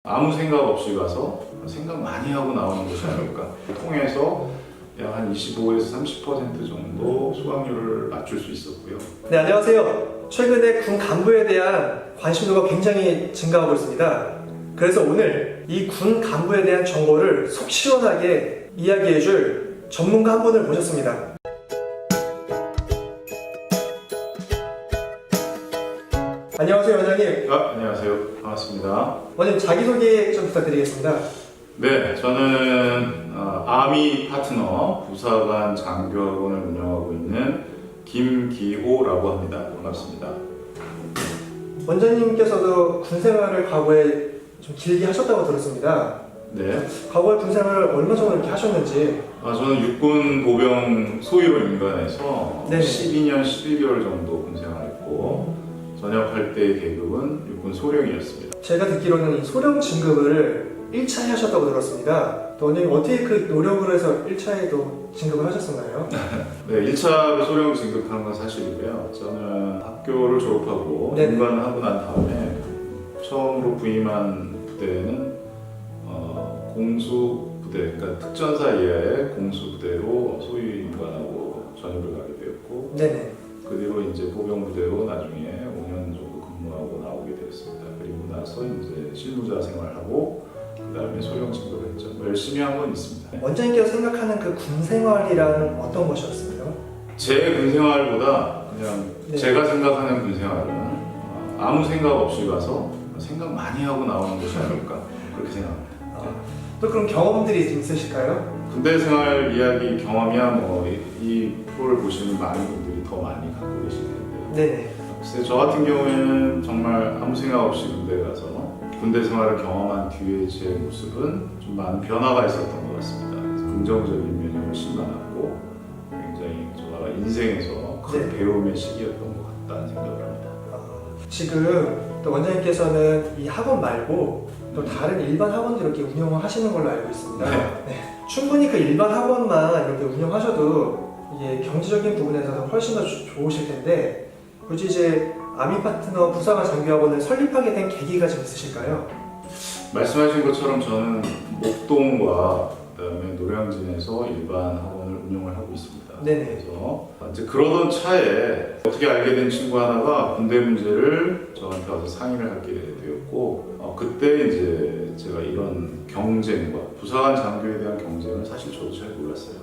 아무 생각 없이 가서 생각 많이 하고 나오는 것이 아닐까. 통해서 약 한 25에서 30% 정도 수강률을 맞출 수 있었고요. 네, 안녕하세요. 최근에 군 간부에 대한 관심도가 굉장히 증가하고 있습니다. 그래서 오늘 이 군 간부에 대한 정보를 속 시원하게 이야기해줄 전문가 한 분을 모셨습니다. 안녕하세요, 원장님. 안녕하세요. 반갑습니다. 원장님, 자기소개 좀 부탁드리겠습니다. 네, 저는 아미 파트너 부사관 장교학원을 운영하고 있는 김기호라고 합니다. 반갑습니다. 원장님께서도 군 생활을 과거에 좀 길게 하셨다고 들었습니다. 네. 과거에 군 생활을 얼마 정도 이렇게 하셨는지. 저는 육군 보병 소위로 인관해서 네네. 12년 11개월 정도 군 생활했고 전역할 때의 계급은 육군 소령이었습니다. 제가 듣기로는 이 소령 진급을 1차에 하셨다고 들었습니다. 또 원장님 어떻게 그 노력을 해서 1차에도 진급을 하셨었나요? 네, 1차 소령 진급한 건 사실이고요. 저는 학교를 졸업하고 네네. 인관하고 난 다음에 처음으로 부임한 부대는 공수부대, 그러니까 특전사 이하의 공수부대로 소위 인관하고 전역을 가게 되었고 네네. 그 뒤로 이제 보병부대로 나중에 5년 정도 근무하고 나오게 되었습니다. 그리고 나서 이제 실무자 생활하고 그 다음에 소령 진급을 했죠. 열심히 한 건 있습니다. 원장님께서 생각하는 그 군 생활이란 어떤 것이었어요? 제 군 생활보다 그냥 네. 제가 생각하는 군 생활은 아무 생각 없이 가서 생각 많이 하고 나오는 것이 아닐까 그렇게 생각합니다. 또 그런 경험들이 좀 있으실까요? 군대 생활 이야기 경험이야 뭐 이 프로를 보시는 많은 분들이 더 많이 갖고 계실 텐데요. 네네. 글쎄 저 같은 경우에는 정말 아무 생각 없이 군대 가서 군대 생활을 경험한 뒤에 제 모습은 좀 많은 변화가 있었던 것 같습니다. 그래서 긍정적인 면이 훨씬 많았고 굉장히 저가 인생에서 큰 네. 배움의 시기였던 것 같다는 생각을 합니다. 지금 또 원장님께서는 이 학원 말고 또 다른 일반 학원도 이렇게 운영을 하시는 걸로 알고 있습니다. 네. 충분히 그 일반 학원만 이렇게 운영하셔도 이게 경제적인 부분에서는 훨씬 더 좋으실 텐데 굳이 이제 아미 파트너 부사관 장교학원을 설립하게 된 계기가 좀 있으실까요? 말씀하신 것처럼 저는 목동과 그다음에 노량진에서 일반 학원을 운영을 하고 있습니다. 네네. 그래서 이제 그러던 차에 어떻게 알게 된 친구 하나가 군대 문제를 저한테 와서 상의를 하게 되었고 그때 이제 제가 이런 경쟁과 부사관 장교에 대한 경쟁을 사실 저도 잘 몰랐어요.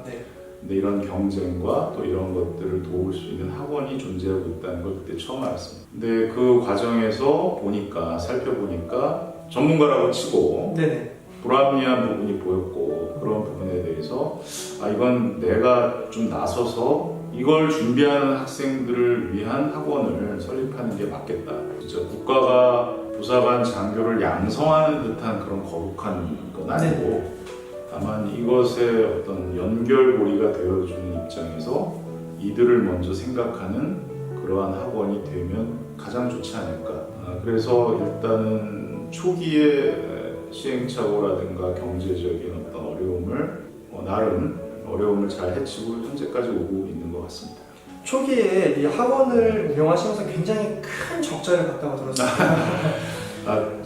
네. 근데 이런 경쟁과 또 이런 것들을 도울 수 있는 학원이 존재하고 있다는 걸 그때 처음 알았습니다. 근데 그 과정에서 살펴보니까 전문가라고 치고 네네. 불합리한 부분이 보였고 그런 부분에 대해서 이건 내가 좀 나서서 이걸 준비하는 학생들을 위한 학원을 설립하는 게 맞겠다. 진짜 국가가 부사관 장교를 양성하는 듯한 그런 거룩한 건 아니고 다만 이것의 어떤 연결고리가 되어주는 입장에서 이들을 먼저 생각하는 그러한 학원이 되면 가장 좋지 않을까. 그래서 일단은 초기에 시행착오라든가 경제적인 어떤 어려움을 나름 어려움을 잘 헤치고 현재까지 오고 있는 것 같습니다. 초기에 이 학원을 운영하시면서 굉장히 큰 적자를 봤다고 들었습니다.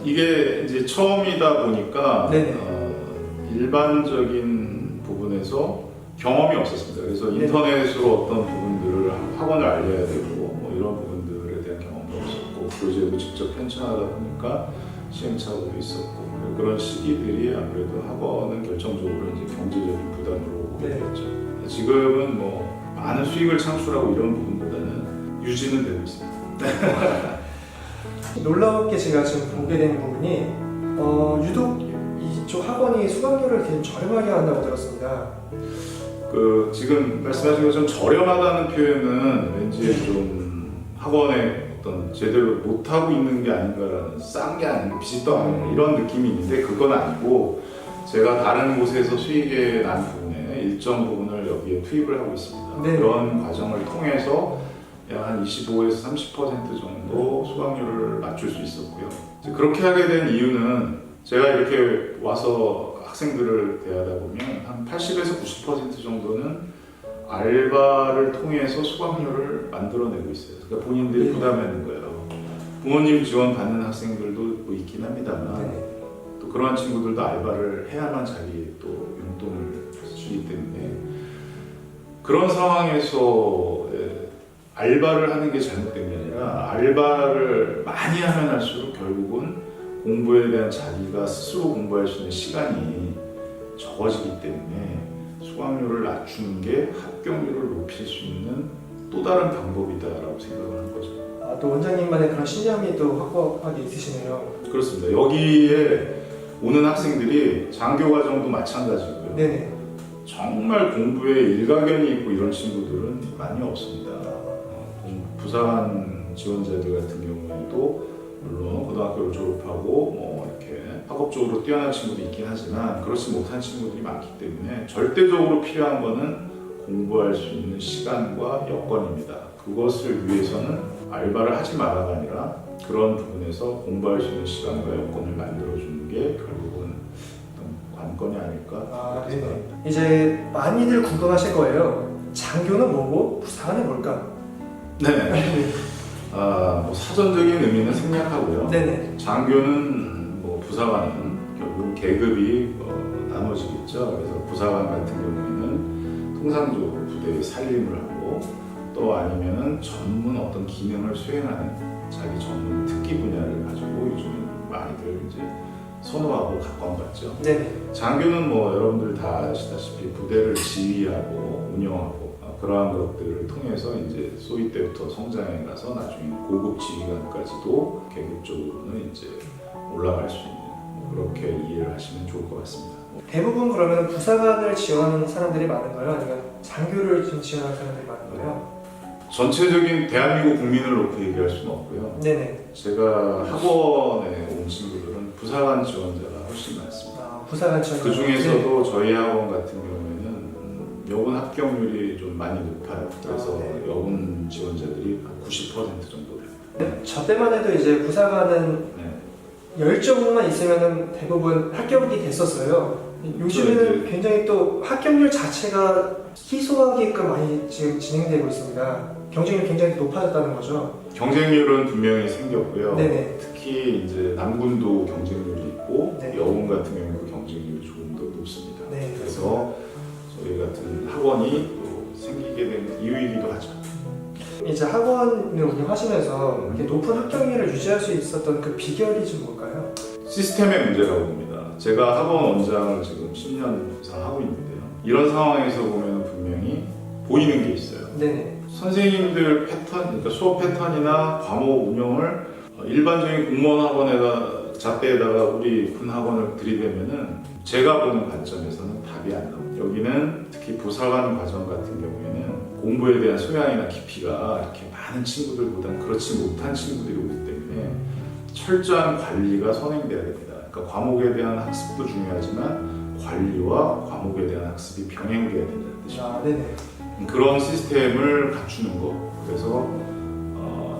이게 이제 처음이다 보니까 일반적인 부분에서 경험이 없었습니다. 그래서 인터넷으로 어떤 부분들을 학원을 알려야 되고 뭐 이런 부분들에 대한 경험도 없었고 교재도 직접 편찬하다 보니까 시행착오도 있었고 그런 시기들이 아무래도 학원은 결정적으로 이제 경제적인 부담으로 오게 되었죠. 지금은 뭐 많은 수익을 창출하고 이런 부분보다는 유지는 되고 있습니다. 놀라웠게 제가 지금 보게 된 부분이 유독 이쪽 학원이 수강료를 되게 저렴하게 한다고 들었습니다. 지금 말씀하신 것처럼 저렴하다는 표현은 왠지 좀 학원에 어떤 제대로 못하고 있는 게 아닌가라는 싼 게 아니고 비슷도 아니고 이런 느낌이 있는데 그건 아니고 제가 다른 곳에서 수익이 난 부분에 일정 부분을 여기에 투입을 하고 있습니다. 네. 그런 과정을 통해서 약 한 25에서 30% 정도 수강료를 맞출 수 있었고요. 이제 그렇게 하게 된 이유는 제가 이렇게 와서 학생들을 대하다 보면 한 80에서 90% 정도는 알바를 통해서 수강료를 만들어내고 있어요. 그러니까 본인들이 부담하는 거예요. 부모님 지원 받는 학생들도 뭐 있긴 합니다만 그러한 친구들도 알바를 해야만 자기 또 용돈을 주기 때문에 그런 상황에서 알바를 하는 게 잘못된 게 아니라 알바를 많이 하면 할수록 결국은 공부에 대한 자기가 스스로 공부할 수 있는 시간이 적어지기 때문에 수강료를 낮추는 게 합격률을 높일 수 있는 또 다른 방법이다라고 생각을 하는 거죠. 또 원장님만의 그런 신념이 또 확고하게 있으시네요. 그렇습니다. 여기에 오는 학생들이 장교 과정도 마찬가지고요. 네네. 정말 공부에 일가견이 있고 이런 친구들은 많이 없습니다. 부사관 지원자들 같은 경우에도 물론 고등학교를 졸업하고 뭐 이렇게 학업적으로 뛰어난 친구도 있긴 하지만 그렇지 못한 친구들이 많기 때문에 절대적으로 필요한 거는 공부할 수 있는 시간과 여건입니다. 그것을 위해서는 알바를 하지 마라가 아니라 그런 부분에서 공부할 수 있는 시간과 여건을 만들어주는 게 결국은 어떤 관건이 아닐까 생각합니다. 이제 많이들 궁금하실 거예요. 장교는 뭐고 부사관은 뭘까? 네. 뭐 사전적인 의미는 생략하고요. 네네. 장교는 뭐 부사관은 결국 계급이 나눠지겠죠. 그래서 부사관 같은 경우에는 통상적으로 부대의 살림을 하고 또 아니면은 전문 어떤 기능을 수행하는 자기 전문 특기 분야를 가지고 요즘은 많이들 이제 선호하고 각광받죠. 네네. 장교는 뭐 여러분들 다 아시다시피 부대를 지휘하고 운영하고 그러한 것들을 통해서 이제 소위 때부터 성장해 가서 나중에 고급 지휘관까지도 계급적으로는 이제 올라갈 수 있는 그렇게 이해를 하시면 좋을 것 같습니다. 대부분 그러면 부사관을 지원하는 사람들이 많은가요? 아니면 장교를 좀 지원하는 사람들이 많은가요? 전체적인 대한민국 국민을 놓고 얘기할 수는 없고요. 네네. 제가 학원에 온 친구들은 부사관 지원자가 훨씬 많습니다. 부사관 지원. 그 중에서도 저희 학원 같은 경우에는 여군 합격률이 좀 많이 높아요. 그래서 네. 여군 지원자들이 한 90% 정도 됩니다. 저 때만 해도 이제 부사관은 네. 열정만 있으면 대부분 합격이 됐었어요. 요즘에는 굉장히 또 합격률 자체가 희소하게끔 많이 지금 진행되고 있습니다. 경쟁률이 굉장히 높아졌다는 거죠. 경쟁률은 분명히 생겼고요. 네네. 특히 이제 남군도 경쟁률이 있고 네. 여군 같은 경우는 그 경쟁률이 조금 더 높습니다. 네. 그래서 저희 같은 학원이 또 생기게 된 이유이기도 하죠. 이제 학원을 운영하시면서 이렇게 높은 합격률을 유지할 수 있었던 그 비결이 좀 뭘까요? 시스템의 문제라고 봅니다. 제가 학원 원장을 지금 10년 이상 하고 있는데요. 이런 상황에서 보면 분명히 보이는 게 있어요. 네네. 선생님들 패턴, 그러니까 수업 패턴이나 과목 운영을 일반적인 공무원 학원에다 잣대에다가 우리 군 학원을 들이대면은 제가 보는 관점에서는 답이 안 나옵니다. 여기는 특히 부사관 과정 같은 경우에는 공부에 대한 소양이나 깊이가 이렇게 많은 친구들보다는 그렇지 못한 친구들이 오기 때문에 철저한 관리가 선행돼야 됩니다. 그러니까 과목에 대한 학습도 중요하지만 관리와 과목에 대한 학습이 병행돼야 된다는 뜻입니다. 네네. 그런 시스템을 갖추는 거. 그래서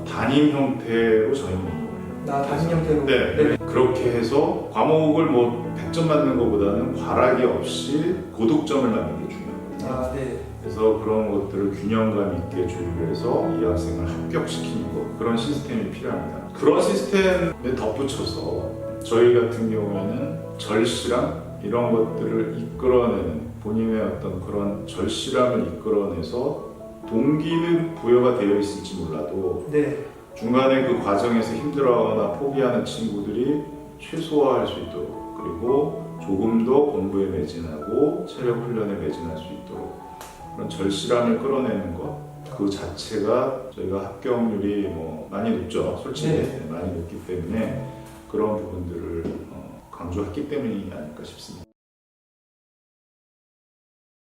담임 형태로 저희는 운영을 해요. 담임 형태로. 네. 그렇게 해서 과목을 뭐 100점 맞는 것보다는 과락이 없이 고득점을 맞는 게 중요합니다. 네. 그래서 그런 것들을 균형감 있게 조율해서 이 학생을 합격시키는 것, 그런 시스템이 필요합니다. 그런 시스템에 덧붙여서 저희 같은 경우에는 절실함 이런 것들을 이끌어내는 본인의 어떤 그런 절실함을 이끌어내서 동기는 부여가 되어 있을지 몰라도 네. 중간에 그 과정에서 힘들어하거나 포기하는 친구들이 최소화할 수 있도록 그리고 조금 더 공부에 매진하고 체력 훈련에 매진할 수 있도록 그런 절실함을 끌어내는 것 그 자체가 저희가 합격률이 뭐 많이 높죠. 솔직히 네. 많이 높기 때문에 그런 부분들을 강조했기 때문이 아닐까 싶습니다.